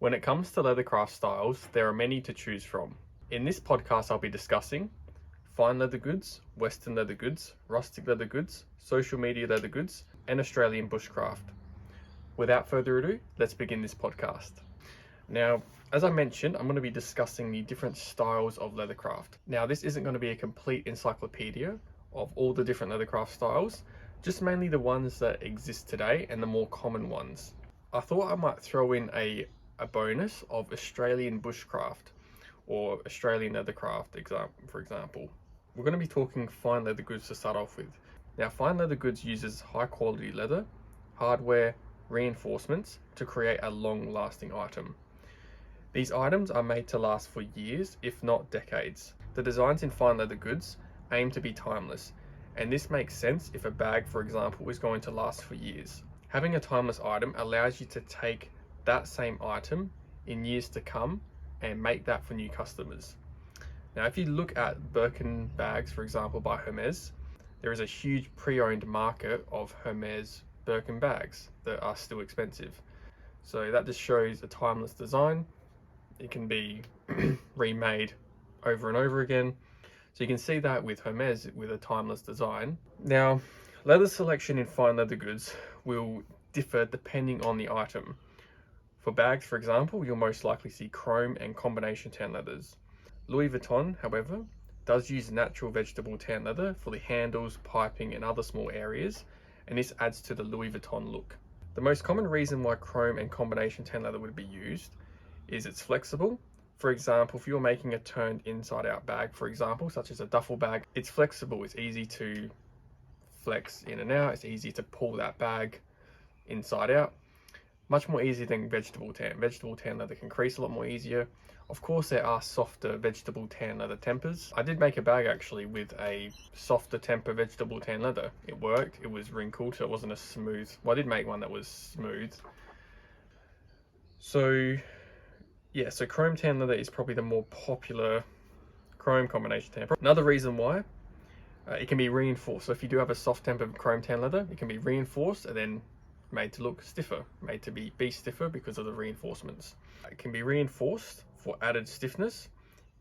When it comes to leathercraft styles, there are many to choose from. In this podcast, I'll be discussing fine leather goods, Western leather goods, rustic leather goods, social media leather goods, and Australian bushcraft. Without further ado, let's begin this podcast. Now, as I mentioned, I'm going to be discussing the different styles of leathercraft. Now, this isn't going to be a complete encyclopedia of all the different leathercraft styles, just mainly the ones that exist today and the more common ones. I thought I might throw in a bonus of Australian bushcraft or Australian leathercraft, for example. We're going to be talking fine leather goods to start off with. Now, fine leather goods uses high quality leather, hardware, reinforcements to create a long lasting item. These items are made to last for years, if not decades. The designs in fine leather goods aim to be timeless, and this makes sense if a bag, for example, is going to last for years. Having a timeless item allows you to take that same item in years to come and make that for new customers. Now, if you look at Birkin bags, for example, by Hermes, there is a huge pre-owned market of Hermes Birkin bags that are still expensive. So that just shows a timeless design. It can be remade over and over again. So you can see that with Hermes with a timeless design. Now, leather selection in fine leather goods will differ depending on the item. For bags, for example, you'll most likely see chrome and combination tan leathers. Louis Vuitton, however, does use natural vegetable tan leather for the handles, piping, and other small areas, and this adds to the Louis Vuitton look. The most common reason why chrome and combination tan leather would be used is it's flexible. For example, if you're making a turned inside out bag, for example, such as a duffel bag, it's flexible. It's easy to flex in and out. It's easy to pull that bag inside out. Much more easy than vegetable tan. Vegetable tan leather can crease a lot more easier. Of course, there are softer vegetable tan leather tempers. I did make a bag actually with a softer temper vegetable tan leather. It worked. It was wrinkled, so it wasn't a smooth. Well, I did make one that was smooth. So chrome tan leather is probably the more popular chrome combination tan. Another reason why, it can be reinforced. So if you do have a soft tempered chrome tan leather, it can be reinforced and then made to look stiffer, made to be stiffer because of the reinforcements. It can be reinforced for added stiffness.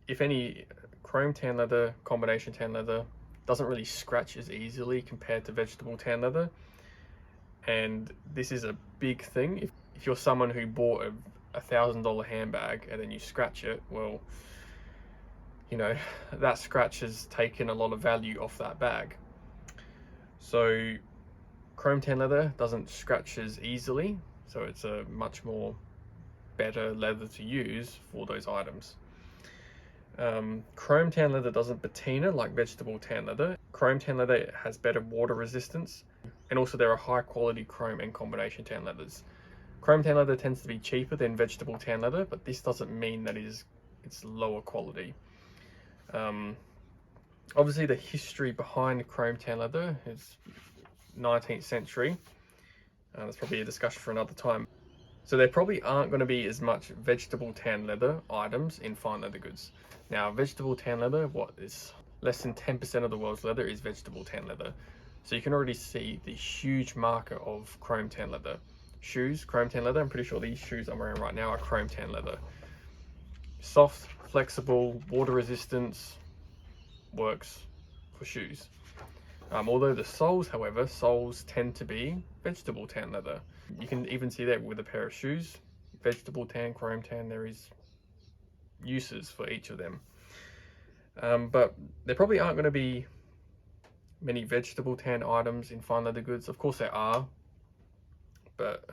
If any, chrome tan leather, combination tan leather doesn't really scratch as easily compared to vegetable tan leather. And this is a big thing. If you're someone who bought a $1,000 handbag and then you scratch it, well, you know, that scratch has taken a lot of value off that bag. So chrome tan leather doesn't scratch as easily, so it's a much more better leather to use for those items. Chrome tan leather doesn't patina like vegetable tan leather. Chrome tan leather has better water resistance, and also there are high quality chrome and combination tan leathers. Chrome tan leather tends to be cheaper than vegetable tan leather, but this doesn't mean that it's lower quality. Obviously, the history behind chrome tan leather is 19th century. That's probably a discussion for another time. So there probably aren't going to be as much vegetable tan leather items in fine leather goods. Now, vegetable tan leather, what is less than 10% of the world's leather is vegetable tan leather. So you can already see the huge market of chrome tan leather. Shoes, chrome tan leather. I'm pretty sure these shoes I'm wearing right now are chrome tan leather. Soft, flexible, water resistance, works for shoes. Although the soles, however, tend to be vegetable tan leather. You can even see that with a pair of shoes. Vegetable tan, chrome tan, there is uses for each of them. But there probably aren't going to be many vegetable tan items in fine leather goods. Of course there are, but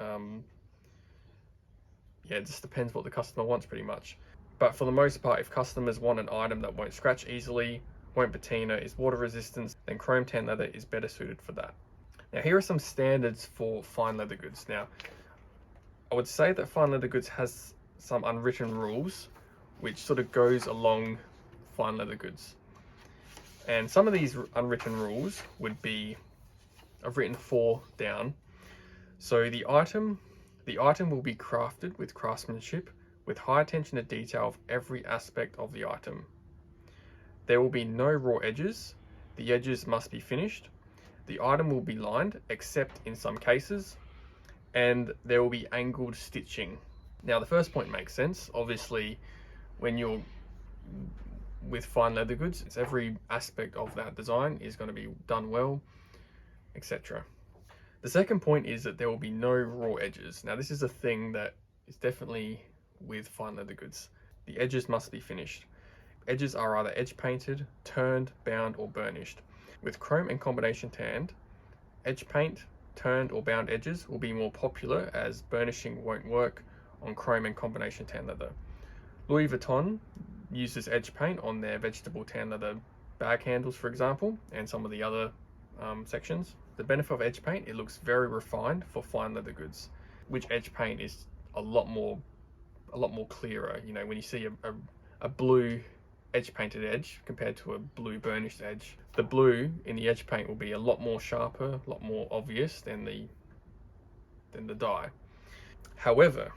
it just depends what the customer wants pretty much. But for the most part, if customers want an item that won't scratch easily, won't patina, is water resistant, then chrome tan leather is better suited for that. Now, here are some standards for fine leather goods. Now, I would say that fine leather goods has some unwritten rules which sort of goes along fine leather goods. And some of these unwritten rules would be, I've written 4 down. So the item will be crafted with craftsmanship, with high attention to detail of every aspect of the item. There will be no raw edges. The edges must be finished. The item will be lined, except in some cases, and there will be angled stitching. Now, the first point makes sense. Obviously, when you're with fine leather goods, it's every aspect of that design is going to be done well, etc. The second point is that there will be no raw edges. Now, this is a thing that is definitely with fine leather goods. The edges must be finished. Edges are either edge painted, turned, bound, or burnished. With chrome and combination tanned, edge paint, turned or bound edges will be more popular as burnishing won't work on chrome and combination tan leather. Louis Vuitton uses edge paint on their vegetable tan leather bag handles, for example, and some of the other sections. The benefit of edge paint, it looks very refined for fine leather goods, which edge paint is a lot more clearer. You know, when you see a blue edge painted edge compared to a blue burnished edge, the blue in the edge paint will be a lot more sharper, a lot more obvious than the dye. However,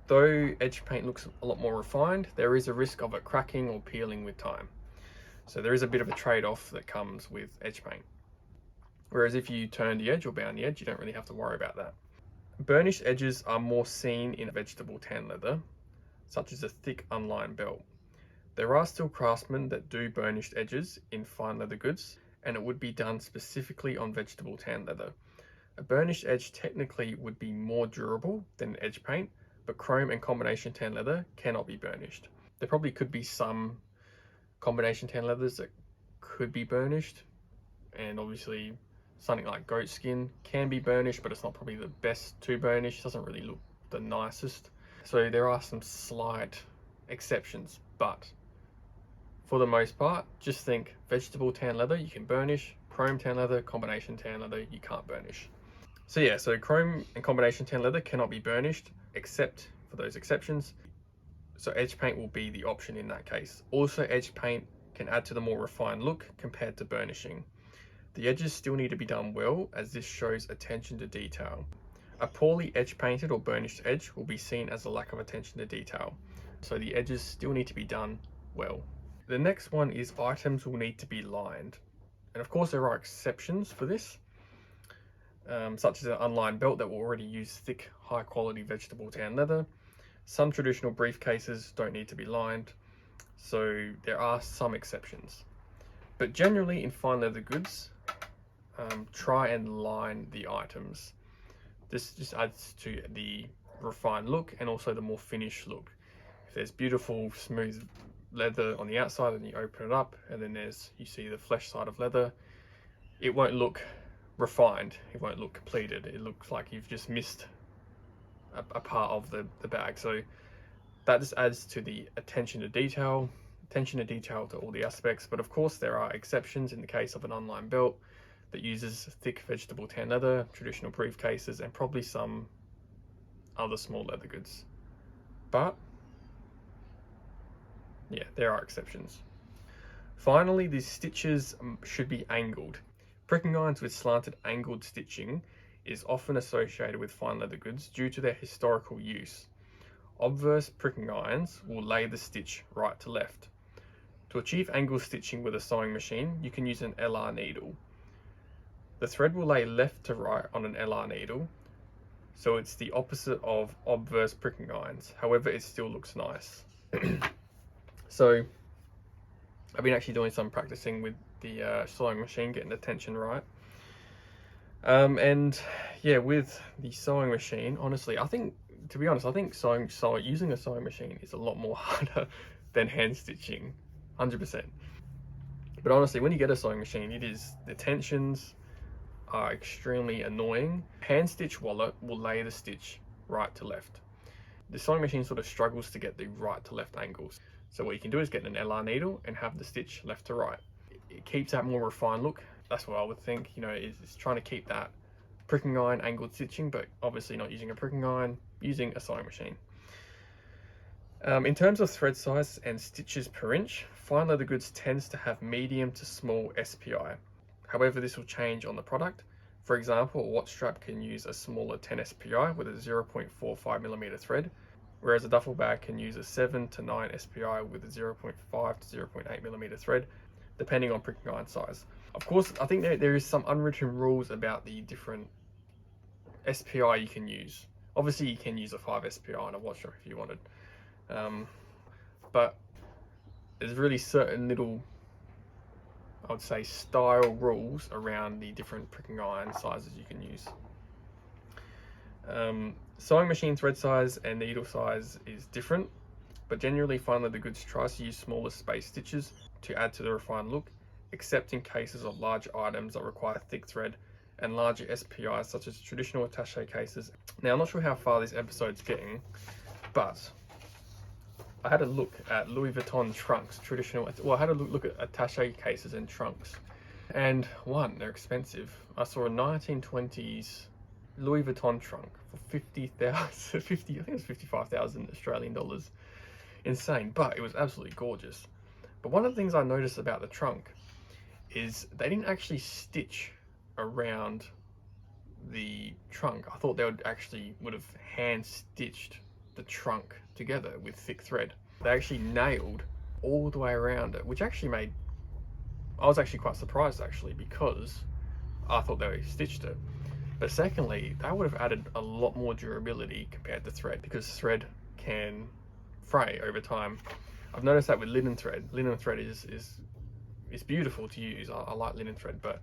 though edge paint looks a lot more refined, there is a risk of it cracking or peeling with time. So there is a bit of a trade-off that comes with edge paint. Whereas if you turn the edge or bound the edge, you don't really have to worry about that. Burnished edges are more seen in vegetable tan leather, such as a thick unlined belt. There are still craftsmen that do burnished edges in fine leather goods, and it would be done specifically on vegetable tan leather. A burnished edge technically would be more durable than edge paint, but chrome and combination tan leather cannot be burnished. There probably could be some combination tan leathers that could be burnished, and obviously something like goat skin can be burnished, but it's not probably the best to burnish. It doesn't really look the nicest. So there are some slight exceptions, but for the most part, just think vegetable tan leather you can burnish, chrome tan leather, combination tan leather you can't burnish. So yeah, so chrome and combination tan leather cannot be burnished except for those exceptions. So edge paint will be the option in that case. Also, edge paint can add to the more refined look compared to burnishing. The edges still need to be done well, as this shows attention to detail. A poorly edge painted or burnished edge will be seen as a lack of attention to detail. So the edges still need to be done well. The next one is items will need to be lined. And of course there are exceptions for this, such as an unlined belt that will already use thick, high quality vegetable tan leather. Some traditional briefcases don't need to be lined, so there are some exceptions. But generally in fine leather goods, try and line the items. This just adds to the refined look and also the more finished look. If there's beautiful, smooth leather on the outside and you open it up and then you see the flesh side of leather, it won't look refined, it won't look completed. It looks like you've just missed a part of the bag. So that just adds to the attention to detail to all the aspects. But of course there are exceptions in the case of an unlined belt that uses thick vegetable tan leather, traditional briefcases, and probably some other small leather goods. But yeah, there are exceptions. Finally, these stitches should be angled. Pricking irons with slanted angled stitching is often associated with fine leather goods due to their historical use. Obverse pricking irons will lay the stitch right to left. To achieve angle stitching with a sewing machine, you can use an LR needle. The thread will lay left to right on an LR needle, so it's the opposite of obverse pricking irons. However, it still looks nice. So I've been actually doing some practicing with the sewing machine, getting the tension right. And yeah, with the sewing machine, honestly, to be honest, I think using a sewing machine is a lot more harder than hand stitching, 100%. But honestly, when you get a sewing machine, the tensions are extremely annoying. Hand stitch wallet will lay the stitch right to left. The sewing machine sort of struggles to get the right to left angles. So what you can do is get an LR needle and have the stitch left to right. It keeps that more refined look. That's what I would think, you know, is trying to keep that pricking iron angled stitching, but obviously not using a pricking iron, using a sewing machine. In terms of thread size and stitches per inch, fine leather goods tends to have medium to small SPI. However, this will change on the product. For example, a watch strap can use a smaller 10 SPI with a 0.45mm thread, whereas a duffel bag can use a 7 to 9 SPI with a 0.5 to 0.8mm thread, depending on pricking iron size. Of course, I think there is some unwritten rules about the different SPI you can use. Obviously, you can use a 5 SPI on a watch if you wanted, but there's really certain little, I would say, style rules around the different pricking iron sizes you can use. Sewing machine thread size and needle size is different, but generally fine leather goods tries to use smaller space stitches to add to the refined look, except in cases of large items that require thick thread and larger SPIs such as traditional attaché cases. Now, I'm not sure how far this episode's getting, but I had a look at Louis Vuitton trunks, I had a look at attaché cases and trunks, and one, they're expensive. I saw a 1920s Louis Vuitton trunk for 50,000, I think it was 55,000 Australian dollars. Insane, but it was absolutely gorgeous. But one of the things I noticed about the trunk is they didn't actually stitch around the trunk. I thought they would have hand stitched the trunk together with thick thread. They actually nailed all the way around it, which actually I was actually quite surprised actually, because I thought they stitched it. But secondly, that would have added a lot more durability compared to thread, because thread can fray over time. I've noticed that with linen thread. Linen thread is beautiful to use. I like linen thread, but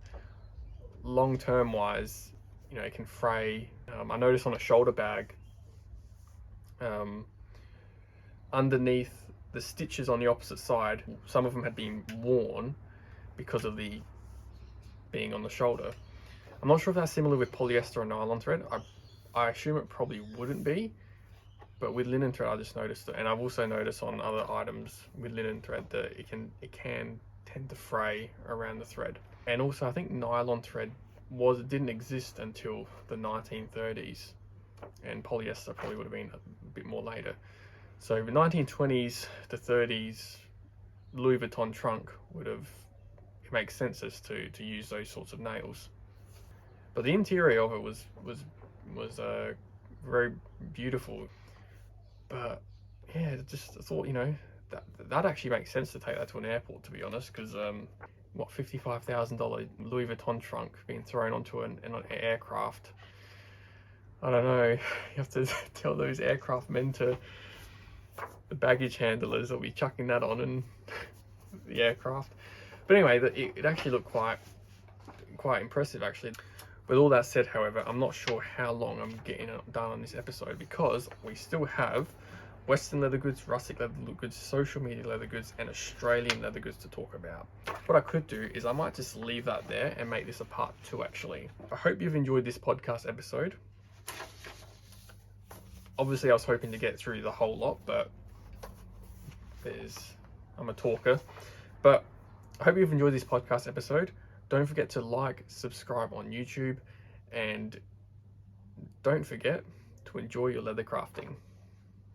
long term wise, you know, it can fray. I noticed on a shoulder bag, underneath the stitches on the opposite side, some of them had been worn because of the being on the shoulder. I'm not sure if that's similar with polyester or nylon thread. I assume it probably wouldn't be, but with linen thread I just noticed it. And I've also noticed on other items with linen thread that it can tend to fray around the thread. And also I think nylon thread didn't exist until the 1930s, and polyester probably would have been a bit more later. So the 1920s to 30s Louis Vuitton trunk it makes sense as to use those sorts of nails. But the interior of it was very beautiful. But yeah, just I thought, you know, that actually makes sense to take that to an airport, to be honest, because what, $55,000 Louis Vuitton trunk being thrown onto an aircraft. I don't know. You have to tell those aircraft men to, the baggage handlers, will be chucking that on and the aircraft. But anyway, it actually looked quite impressive actually. With all that said, however, I'm not sure how long I'm getting done on this episode, because we still have Western leather goods, rustic leather goods, social media leather goods, and Australian leather goods to talk about. What I could do is I might just leave that there and make this a part 2 actually. I hope you've enjoyed this podcast episode. Obviously I was hoping to get through the whole lot, but I'm a talker. But I hope you've enjoyed this podcast episode. Don't forget to like, subscribe on YouTube, and don't forget to enjoy your leather crafting.